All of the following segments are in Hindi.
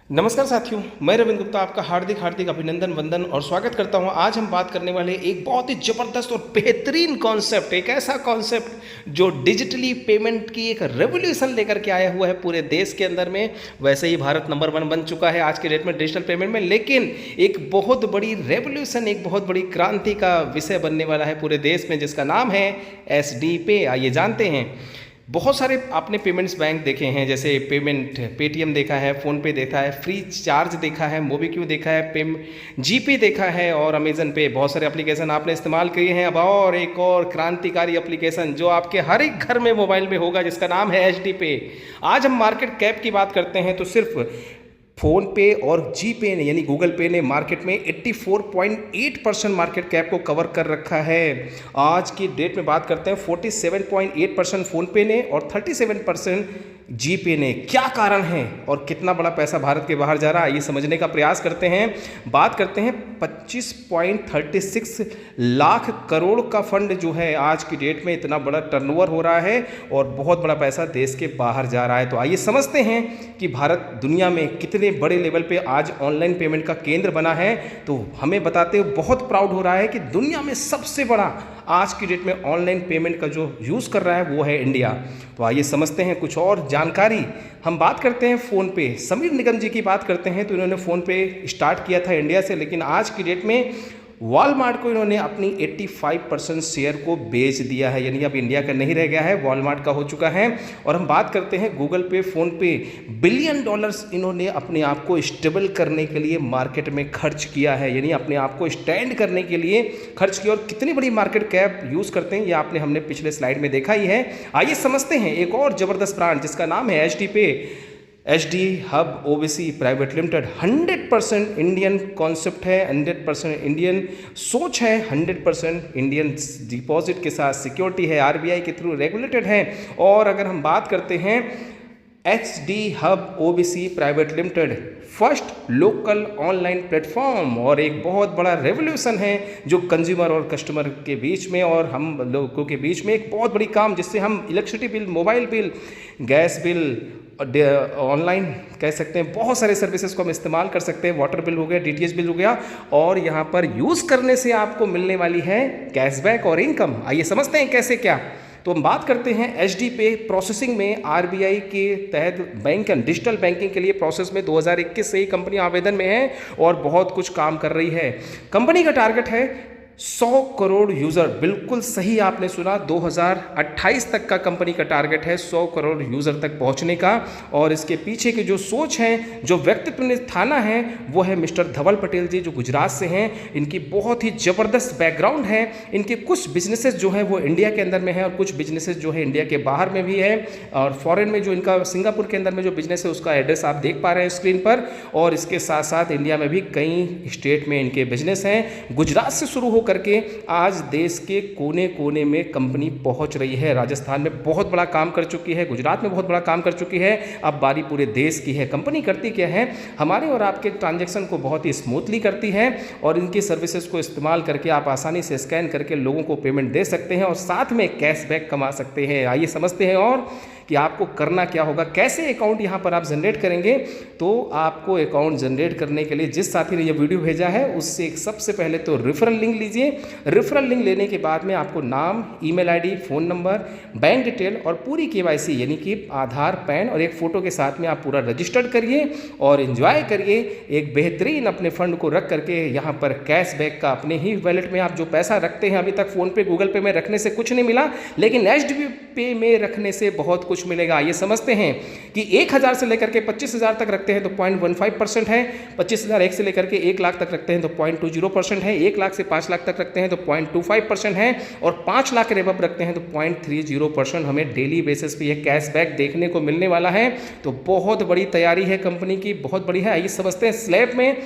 नमस्कार साथियों, मैं रविंद्र गुप्ता आपका हार्दिक हार्दिक अभिनंदन वंदन और स्वागत करता हूं। आज हम बात करने वाले एक बहुत ही ज़बरदस्त और बेहतरीन कॉन्सेप्ट, एक ऐसा कॉन्सेप्ट जो डिजिटली पेमेंट की एक रेवोल्यूशन लेकर के आया हुआ है पूरे देश के अंदर में। वैसे ही भारत नंबर 1 बन चुका है आज के डेट में डिजिटल पेमेंट में, लेकिन एक बहुत बड़ी रेवोल्यूशन, एक बहुत बड़ी क्रांति का विषय बनने वाला है पूरे देश में, जिसका नाम है SD पे। आइए जानते हैं। बहुत सारे आपने पेमेंट्स बैंक देखे हैं, जैसे पेमेंट पेटीएम देखा है, फ़ोनपे देखा है, फ्री चार्ज देखा है, मोबीक्यू देखा है, जीपे देखा है और अमेजन पे। बहुत सारे एप्लीकेशन आपने इस्तेमाल किए हैं। अब और एक और क्रांतिकारी एप्लीकेशन जो आपके हर एक घर में मोबाइल में होगा, जिसका नाम है SD पे। आज हम मार्केट कैप की बात करते हैं तो सिर्फ फ़ोन पे और जी पे ने यानी गूगल पे ने मार्केट में 84.8% मार्केट कैप को कवर कर रखा है। आज की डेट में बात करते हैं 47.8% फ़ोन पे ने और 37% जी पे ने। क्या कारण है और कितना बड़ा पैसा भारत के बाहर जा रहा है, ये समझने का प्रयास करते हैं। बात करते हैं 25.36 लाख करोड़ का फंड जो है आज की डेट में इतना बड़ा टर्नओवर हो रहा है और बहुत बड़ा पैसा देश के बाहर जा रहा है। तो आइए समझते हैं कि भारत दुनिया में कितने बड़े लेवल पे आज ऑनलाइन पेमेंट का केंद्र बना है। तो हमें बताते हुए बहुत प्राउड हो रहा है कि दुनिया में सबसे बड़ा आज की डेट में ऑनलाइन पेमेंट का जो यूज़ कर रहा है वो है इंडिया। तो आइए समझते हैं कुछ और जानकारी। हम बात करते हैं फ़ोन पे। समीर निगम जी की बात करते हैं तो इन्होंने फ़ोन पे स्टार्ट किया था इंडिया से, लेकिन आज की डेट में वॉलमार्ट को इन्होंने अपनी 85% शेयर को बेच दिया है, यानी अब इंडिया का नहीं रह गया है, वॉलमार्ट का हो चुका है। और हम बात करते हैं गूगल पे, फ़ोन पे, बिलियन डॉलर्स इन्होंने अपने आप को स्टेबल करने के लिए मार्केट में खर्च किया है, यानी अपने आप को स्टैंड करने के लिए खर्च किया। और कितनी बड़ी मार्केट कैप यूज़ करते हैं ये हमने पिछले स्लाइड में देखा ही है। आइए समझते हैं एक और ज़बरदस्त ब्रांड जिसका नाम है SD पे। SD hub OBC private limited 100% Indian concept है, 100% इंडियन सोच है, 100% इंडियन डिपॉजिट के साथ सिक्योरिटी है, RBI के थ्रू रेगुलेटेड है। और अगर हम बात करते हैं SD hub OBC private limited first local online platform और एक बहुत बड़ा रेवोल्यूशन है जो कंज्यूमर और कस्टमर के बीच में और हम लोगों के बीच में एक बहुत बड़ी काम, जिससे हम electricity bill, mobile bill, gas bill, online कह सकते हैं बहुत सारे सर्विसेज को हम इस्तेमाल कर सकते हैं। वाटर बिल हो गया, DTH बिल हो गया और यहाँ पर यूज़ करने से आपको मिलने वाली है कैशबैक और इनकम। आइए समझते हैं कैसे क्या। तो हम बात करते हैं SD पे प्रोसेसिंग में RBI के तहत बैंक एंड डिजिटल बैंकिंग के लिए प्रोसेस में 2021 से ही कंपनी आवेदन में है और बहुत कुछ काम कर रही है। कंपनी का टारगेट है 100 करोड़ यूज़र। बिल्कुल सही आपने सुना, 2028 तक का कंपनी का टारगेट है 100 करोड़ यूज़र तक पहुंचने का। और इसके पीछे की जो सोच है, जो व्यक्तित्व ने ठाना है, वो है मिस्टर धवल पटेल जी जो गुजरात से हैं। इनकी बहुत ही ज़बरदस्त बैकग्राउंड है। इनके कुछ बिजनेसेस जो है वो इंडिया के अंदर में है और कुछ बिजनेसेस जो है इंडिया के बाहर में भी है। और फॉरेन में जो इनका सिंगापुर के अंदर में जो बिजनेस है उसका एड्रेस आप देख पा रहे हैं स्क्रीन पर। और इसके साथ साथ इंडिया में भी कई स्टेट में इनके बिजनेस हैं। गुजरात से शुरू करके आज देश के कोने कोने में कंपनी पहुंच रही है। राजस्थान में बहुत बड़ा काम कर चुकी है, गुजरात में बहुत बड़ा काम कर चुकी है, अब बारी पूरे देश की है। कंपनी करती क्या है, हमारे और आपके ट्रांजैक्शन को बहुत ही स्मूथली करती है और इनकी सर्विसेज को इस्तेमाल करके आप आसानी से स्कैन करके लोगों को पेमेंट दे सकते हैं और साथ में कैशबैक कमा सकते हैं। आइए समझते हैं और कि आपको करना क्या होगा, कैसे अकाउंट यहाँ पर आप जनरेट करेंगे। तो आपको अकाउंट जनरेट करने के लिए जिस साथी ने ये वीडियो भेजा है उससे एक सबसे पहले तो रेफरल लिंक लीजिए। रेफरल लिंक लेने के बाद में आपको नाम, email ID, phone number, bank detail और पूरी KYC यानी कि आधार, पैन और एक फ़ोटो के साथ में आप पूरा रजिस्टर्ड करिए और एंजॉय करिए। एक बेहतरीन अपने फंड को रख करके यहाँ पर कैशबैक का अपने ही वैलेट में आप जो पैसा रखते हैं, अभी तक फ़ोन पे, गूगल पे में रखने से कुछ नहीं मिला, लेकिन SD पे में रखने से बहुत कुछ मिलेगा। ये समझते हैं कि 1000 से लेकर के 25,000 तक रखते हैं तो 0.15% है, 25,000 1 से लेकर के 1 लाख तक रखते हैं तो 0.20% है, 1 लाख से 5 लाख तक रखते हैं तो 0.25% है और 5 लाख के रेबअप रखते हैं तो 0.30% हमें डेली बेसिस पे ये कैशबैक देखने को मिलने वाला है। तो बहुत बड़ी तैयारी है कंपनी की, बहुत बड़ी है। आइए समझते हैं स्लैब में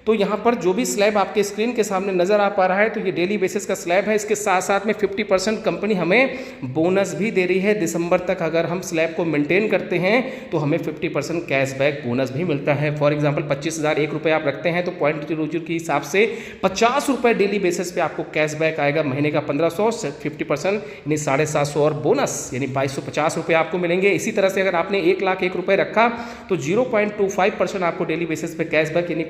तो यहाँ पर जो भी स्लैब आपके स्क्रीन के सामने नज़र आ पा रहा है, तो ये डेली बेसिस का स्लैब है। इसके साथ साथ में 50% कंपनी हमें बोनस भी दे रही है। दिसंबर तक अगर हम स्लैब को मेंटेन करते हैं तो हमें 50% कैशबैक बोनस भी मिलता है। फॉर एग्जांपल 25,000 ₹1 आप रखते हैं तो ₹0.00 के हिसाब से ₹50 डेली बेसिस पे आपको कैशबैक आएगा। महीने का 1500 से 50% यानी 750 और बोनस यानी ₹2250 आपको मिलेंगे। इसी तरह से अगर आपने ₹1,01,000 रखा तो 0.25% आपको डेली बेसिस पे कैशबैक यानी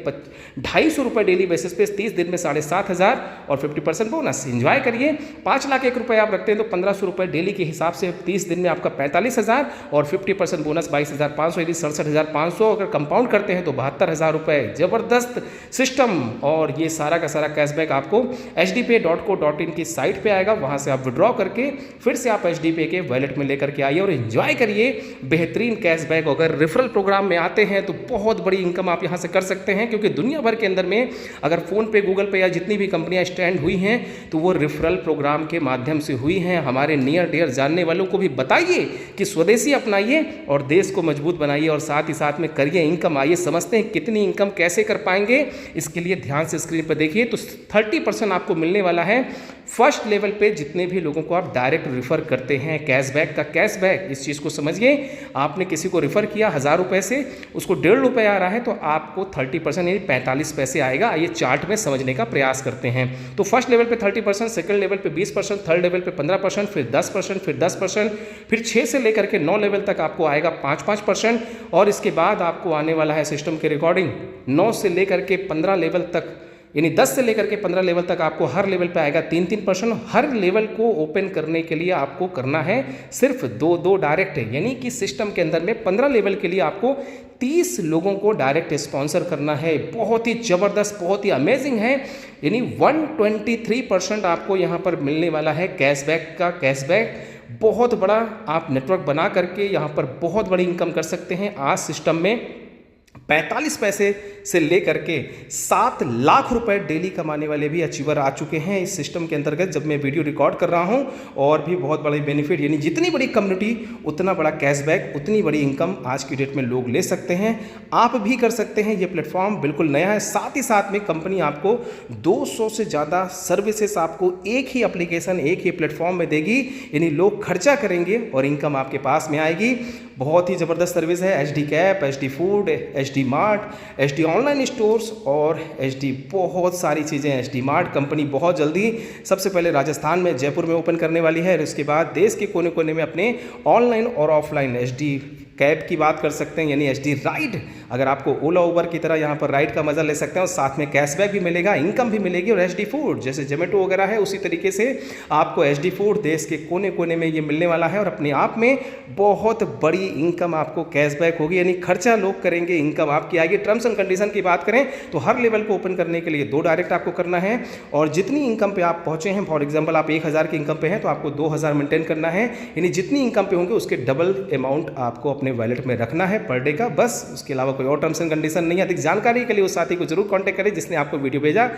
₹250 डेली बेसिस पे 30 दिन में 7,500 और 50% बोनस। एंजॉय करिए। ₹5,01,000 आप रखते हैं तो ₹1,500 डेली के हिसाब से 30 दिन में आपका 45,000 और 50% बोनस 22,500 यानी 67,500। अगर कंपाउंड करते हैं तो ₹72,000। ज़बरदस्त सिस्टम। और ये सारा का सारा कैशबैक आपको hdpay.co.in की साइट पे आएगा। वहाँ से आप विड्रॉ करके फिर से आप HDPay के वॉलेट में लेकर के आइए और एंजॉय करिए बेहतरीन कैशबैक। अगर रेफरल प्रोग्राम में आते हैं तो बहुत बड़ी इनकम आप यहाँ से कर सकते हैं, क्योंकि दुनिया भर के अंदर में अगर फ़ोन पे, गूगल पे या जितनी भी कंपनियाँ स्टैंड हुई हैं तो वो रेफरल प्रोग्राम के माध्यम से हुई हैं। हमारे नियर डियर जानने वालों को भी बताइए कि स्वदेशी अपनाइए और देश को मजबूत बनाइए और साथ ही साथ में करिए इनकम। आइए समझते हैं कितनी इनकम कैसे कर पाएंगे। इसके लिए ध्यान से स्क्रीन पर देखिए तो 30% आपको मिलने वाला है फर्स्ट लेवल पे जितने भी लोगों को आप डायरेक्ट रिफ़र करते हैं। कैशबैक का कैशबैक, इस चीज़ को समझिए। आपने किसी को रिफ़र किया ₹1000 से, उसको ₹1.5 आ रहा है तो आपको 30% यानी 45 पैसे आएगा। ये चार्ट में समझने का प्रयास करते हैं। तो फर्स्ट लेवल पे 30%, सेकंड लेवल पे 20%, थर्ड लेवल पे 15%, फिर 10%, फिर 10%, फिर 6 से लेकर के 9 लेवल तक आपको आएगा 5% और इसके बाद आपको आने वाला है सिस्टम के रिकॉर्डिंग 9 से लेकर के 15 लेवल तक, यानी 10 से लेकर के 15 लेवल तक आपको हर लेवल पे आएगा 3%। हर लेवल को ओपन करने के लिए आपको करना है सिर्फ 2 डायरेक्ट, यानी कि सिस्टम के अंदर में 15 लेवल के लिए आपको 30 लोगों को डायरेक्ट स्पॉन्सर करना है। बहुत ही ज़बरदस्त, बहुत ही अमेजिंग है। यानी 123% आपको यहाँ पर मिलने वाला है कैशबैक का कैशबैक। बहुत बड़ा आप नेटवर्क बना करके यहाँ पर बहुत बड़ी इनकम कर सकते हैं। आज सिस्टम में 45 पैसे से लेकर के 7 लाख रुपए डेली कमाने वाले भी अचीवर आ चुके हैं इस सिस्टम के अंतर्गत जब मैं वीडियो रिकॉर्ड कर रहा हूं। और भी बहुत बड़े बेनिफिट, यानी जितनी बड़ी कम्युनिटी उतना बड़ा कैशबैक, उतनी बड़ी इनकम आज की डेट में लोग ले सकते हैं। आप भी कर सकते हैं। ये प्लेटफॉर्म बिल्कुल नया है। साथ ही साथ में कंपनी आपको 200 से ज़्यादा सर्विसेज आपको एक ही एप्लीकेशन, एक ही प्लेटफॉर्म में देगी। यानी लोग खर्चा करेंगे और इनकम आपके पास में आएगी। बहुत ही ज़बरदस्त सर्विस है। HD cap, HD food, HD mart, HD online stores और HD बहुत सारी चीज़ें। HD मार्ट कंपनी बहुत जल्दी सबसे पहले राजस्थान में, जयपुर में ओपन करने वाली है और उसके बाद देश के कोने कोने में अपने ऑनलाइन और ऑफलाइन HD कैब की बात कर सकते हैं, यानी HD राइड। अगर आपको ओला उबर की तरह यहाँ पर राइड का मज़ा ले सकते हैं और साथ में कैशबैक भी मिलेगा, इनकम भी मिलेगी। और HD फूड जैसे जोमेटो वगैरह है उसी तरीके से आपको HD फूड देश के कोने कोने में ये मिलने वाला है और अपने आप में बहुत बड़ी इनकम आपको कैशबैक होगी। यानी खर्चा लोग करेंगे, इनकम आपकी आएगी। टर्म्स एंड कंडीशन की बात करें तो हर लेवल को ओपन करने के लिए 2 डायरेक्ट आपको करना है और जितनी इनकम पे आप पहुँचे हैं, फॉर एग्जाम्पल आप 1000 की इनकम पे हैं तो आपको 2000 मेंटेन करना है। यानी जितनी इनकम पे होंगे उसके डबल अमाउंट आपको अपने वॉलेट में रखना है पर डे का, बस। उसके अलावा कोई और टर्म्स एंड कंडीशन नहीं है। अधिक जानकारी के लिए उस साथी को जरूर कांटेक्ट करें जिसने आपको वीडियो भेजा।